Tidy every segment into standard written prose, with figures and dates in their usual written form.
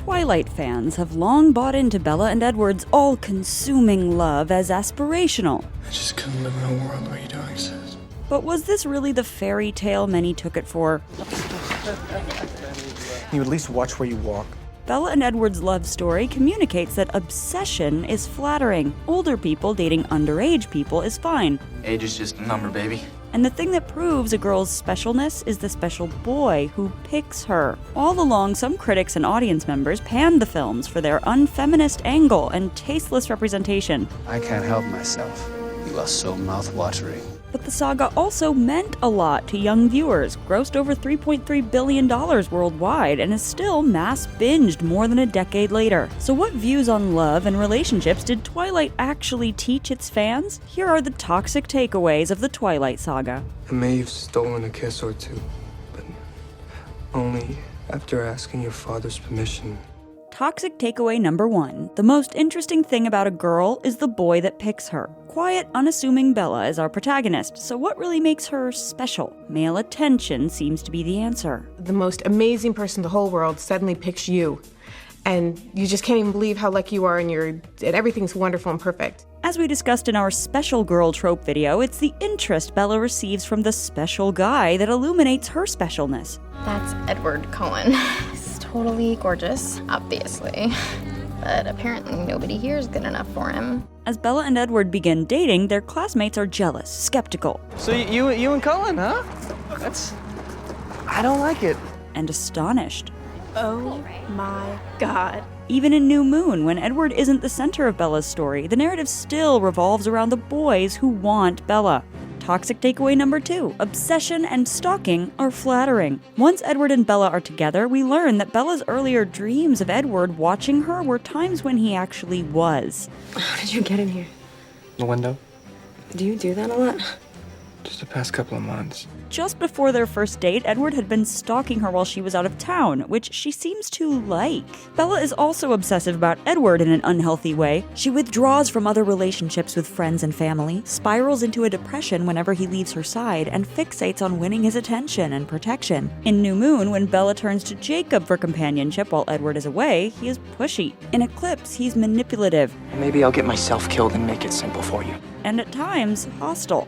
Twilight fans have long bought into Bella and Edward's all-consuming love as aspirational. I just couldn't live in a world where you don't exist. But was this really the fairy tale many took it for? You at least watch where you walk. Bella and Edward's love story communicates that obsession is flattering. Older people dating underage people is fine. Age is just a number, baby. And the thing that proves a girl's specialness is the special boy who picks her. All along, some critics and audience members panned the films for their unfeminist angle and tasteless representation. I can't help myself. You are so mouth-watering. But the saga also meant a lot to young viewers, grossed over $3.3 billion worldwide, and is still mass binged more than a decade later. So what views on love and relationships did Twilight actually teach its fans? Here are the toxic takeaways of the Twilight saga. I may have stolen a kiss or two, but only after asking your father's permission. Toxic takeaway number 1. The most interesting thing about a girl is the boy that picks her. Quiet, unassuming Bella is our protagonist, so what really makes her special? Male attention seems to be the answer. The most amazing person in the whole world suddenly picks you, and you just can't even believe how lucky you are, and everything's wonderful and perfect. As we discussed in our special girl trope video, it's the interest Bella receives from the special guy that illuminates her specialness. That's Edward Cullen. He's totally gorgeous, obviously. But apparently nobody here is good enough for him. As Bella and Edward begin dating, their classmates are jealous, skeptical. So you and Cullen, huh? I don't like it. And astonished. Oh my God. Even in New Moon, when Edward isn't the center of Bella's story, the narrative still revolves around the boys who want Bella. Toxic takeaway number 2. Obsession and stalking are flattering. Once Edward and Bella are together, we learn that Bella's earlier dreams of Edward watching her were times when he actually was. How did you get in here? The window? Do you do that a lot? Just the past couple of months. Just before their first date, Edward had been stalking her while she was out of town, which she seems to like. Bella is also obsessive about Edward in an unhealthy way. She withdraws from other relationships with friends and family, spirals into a depression whenever he leaves her side, and fixates on winning his attention and protection. In New Moon, when Bella turns to Jacob for companionship while Edward is away, he is pushy. In Eclipse, he's manipulative. Maybe I'll get myself killed and make it simple for you. And at times, hostile.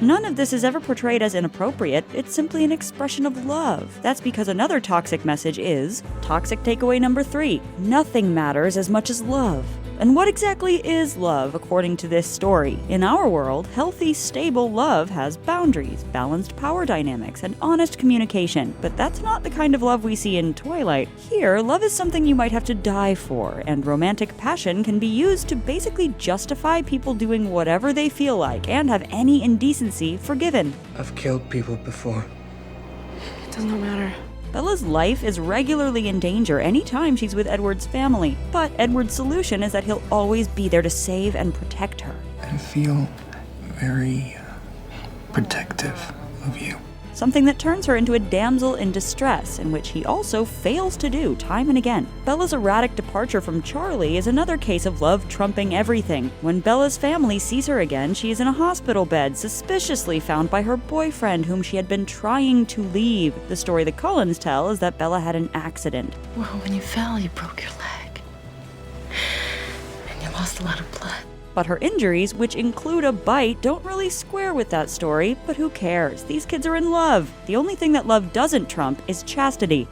None of this is ever portrayed as inappropriate, it's simply an expression of love. That's because another toxic message is toxic takeaway number 3. Nothing matters as much as love. And what exactly is love, according to this story? In our world, healthy, stable love has boundaries, balanced power dynamics, and honest communication. But that's not the kind of love we see in Twilight. Here, love is something you might have to die for, and romantic passion can be used to basically justify people doing whatever they feel like and have any indecency forgiven. I've killed people before. It does not matter. Bella's life is regularly in danger anytime she's with Edward's family, but Edward's solution is that he'll always be there to save and protect her. I feel very protective of you. Something that turns her into a damsel in distress, in which he also fails to do time and again. Bella's erratic departure from Charlie is another case of love trumping everything. When Bella's family sees her again, she is in a hospital bed, suspiciously found by her boyfriend, whom she had been trying to leave. The story the Cullens tell is that Bella had an accident. Well, when you fell, you broke your leg. And you lost a lot of blood. But her injuries, which include a bite, don't really square with that story, but who cares? These kids are in love. The only thing that love doesn't trump is chastity.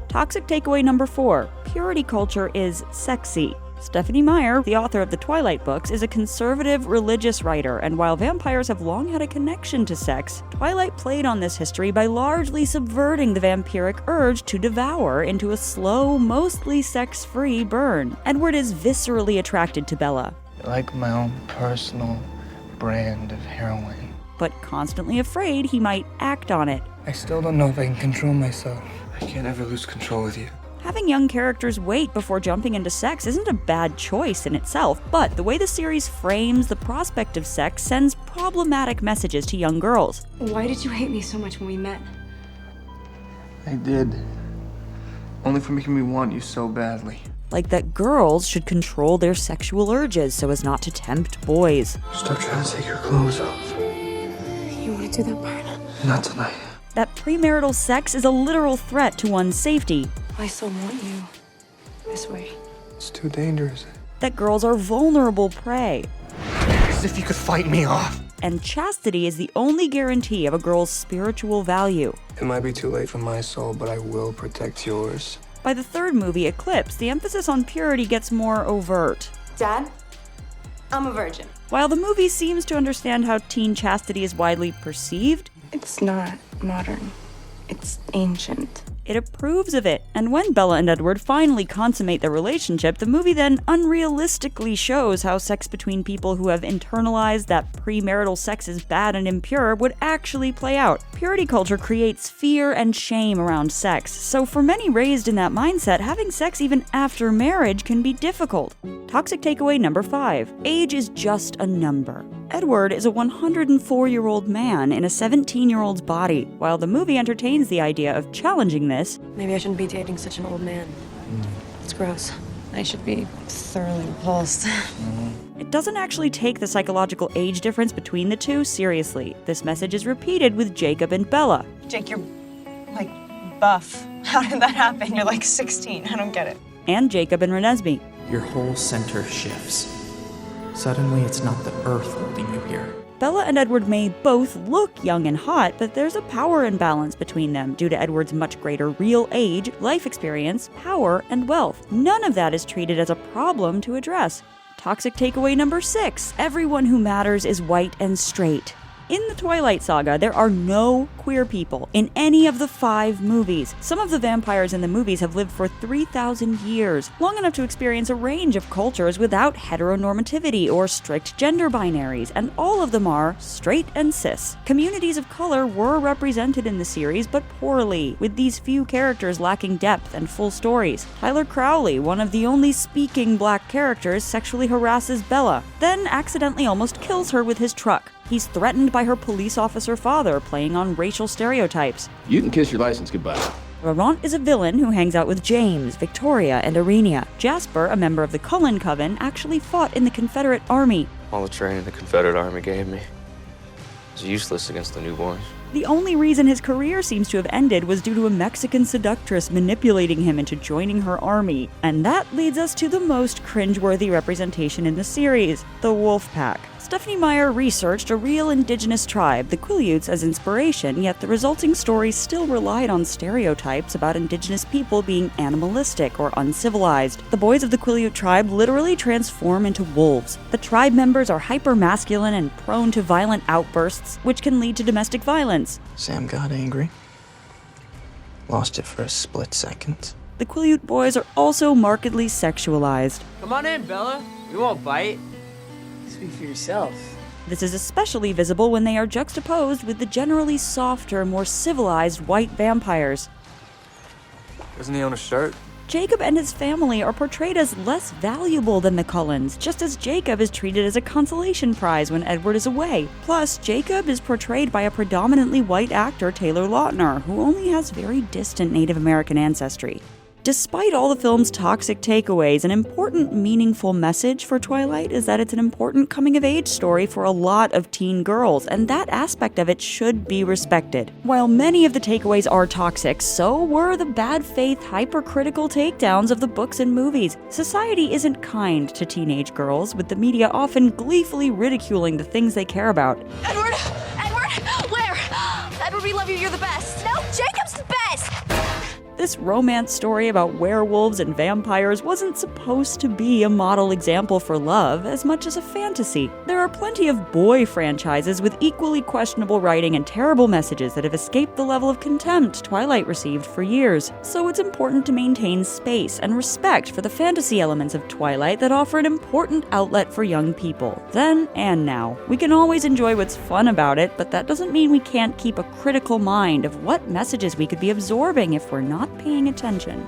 Toxic takeaway number 4. Purity culture is sexy. Stephanie Meyer, the author of the Twilight books, is a conservative religious writer, and while vampires have long had a connection to sex, Twilight played on this history by largely subverting the vampiric urge to devour into a slow, mostly sex-free burn. Edward is viscerally attracted to Bella, Like my own personal brand of heroin. but constantly afraid he might act on it. I still don't know if I can control myself. I can't ever lose control with you. Having young characters wait before jumping into sex isn't a bad choice in itself, but the way the series frames the prospect of sex sends problematic messages to young girls. Why did you hate me so much when we met? I did. Only for making me want you so badly. Like that girls should control their sexual urges so as not to tempt boys. Stop trying to take your clothes off. You want to do that part? Not tonight. That premarital sex is a literal threat to one's safety. I still want you. This way. It's too dangerous. That girls are vulnerable prey. As if you could fight me off. And chastity is the only guarantee of a girl's spiritual value. It might be too late for my soul, but I will protect yours. By the third movie, Eclipse, the emphasis on purity gets more overt. Dad, I'm a virgin. While the movie seems to understand how teen chastity is widely perceived, It's not modern. It's ancient. it approves of it. And when Bella and Edward finally consummate their relationship, the movie then unrealistically shows how sex between people who have internalized that premarital sex is bad and impure would actually play out. Purity culture creates fear and shame around sex, so for many raised in that mindset, having sex even after marriage can be difficult. Toxic takeaway number 5. Age is just a number. Edward is a 104-year-old man in a 17-year-old's body. While the movie entertains the idea of challenging this, Maybe I shouldn't be dating such an old man. It's gross. I should be thoroughly repulsed. it doesn't actually take the psychological age difference between the two seriously. This message is repeated with Jacob and Bella. Jake, you're, like, buff. How did that happen? You're like 16. I don't get it. And Jacob and Renesmee. Your whole center shifts. Suddenly, it's not the earth holding you here. Bella and Edward may both look young and hot, but there's a power imbalance between them due to Edward's much greater real age, life experience, power, and wealth. None of that is treated as a problem to address. Toxic takeaway number 6. Everyone who matters is white and straight. In the Twilight saga, there are no queer people in any of the 5 movies. Some of the vampires in the movies have lived for 3,000 years, long enough to experience a range of cultures without heteronormativity or strict gender binaries, and all of them are straight and cis. Communities of color were represented in the series, but poorly, with these few characters lacking depth and full stories. Tyler Crowley, one of the only speaking black characters, sexually harasses Bella, then accidentally almost kills her with his truck. He's threatened by her police officer father, playing on racial stereotypes. You can kiss your license goodbye. Laurent is a villain who hangs out with James, Victoria, and Irenia. Jasper, a member of the Cullen Coven, actually fought in the Confederate Army. All the training the Confederate Army gave me was useless against the newborns. The only reason his career seems to have ended was due to a Mexican seductress manipulating him into joining her army. And that leads us to the most cringeworthy representation in the series, the Wolf Pack. Stephanie Meyer researched a real indigenous tribe, the Quileutes, as inspiration, yet the resulting story still relied on stereotypes about indigenous people being animalistic or uncivilized. The boys of the Quileute tribe literally transform into wolves. The tribe members are hyper-masculine and prone to violent outbursts, which can lead to domestic violence. Sam got angry. Lost it for a split second. The Quileute boys are also markedly sexualized. Come on in, Bella. We won't bite. Speak for yourself. This is especially visible when they are juxtaposed with the generally softer, more civilized white vampires. Doesn't he own a shirt? Jacob and his family are portrayed as less valuable than the Cullens, just as Jacob is treated as a consolation prize when Edward is away. Plus, Jacob is portrayed by a predominantly white actor, Taylor Lautner, who only has very distant Native American ancestry. Despite all the film's toxic takeaways, an important, meaningful message for Twilight is that it's an important coming-of-age story for a lot of teen girls, and that aspect of it should be respected. While many of the takeaways are toxic, so were the bad faith, hypercritical takedowns of the books and movies. Society isn't kind to teenage girls, with the media often gleefully ridiculing the things they care about. Edward! Edward! Where? Edward, we love you. You're the best. No, Jacob's the best! This romance story about werewolves and vampires wasn't supposed to be a model example for love as much as a fantasy. There are plenty of boy franchises with equally questionable writing and terrible messages that have escaped the level of contempt Twilight received for years. So it's important to maintain space and respect for the fantasy elements of Twilight that offer an important outlet for young people, then and now. We can always enjoy what's fun about it, but that doesn't mean we can't keep a critical mind of what messages we could be absorbing if we're not paying attention.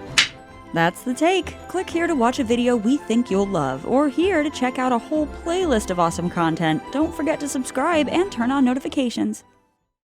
That's the take. Click here to watch a video we think you'll love, or here to check out a whole playlist of awesome content. Don't forget to subscribe and turn on notifications.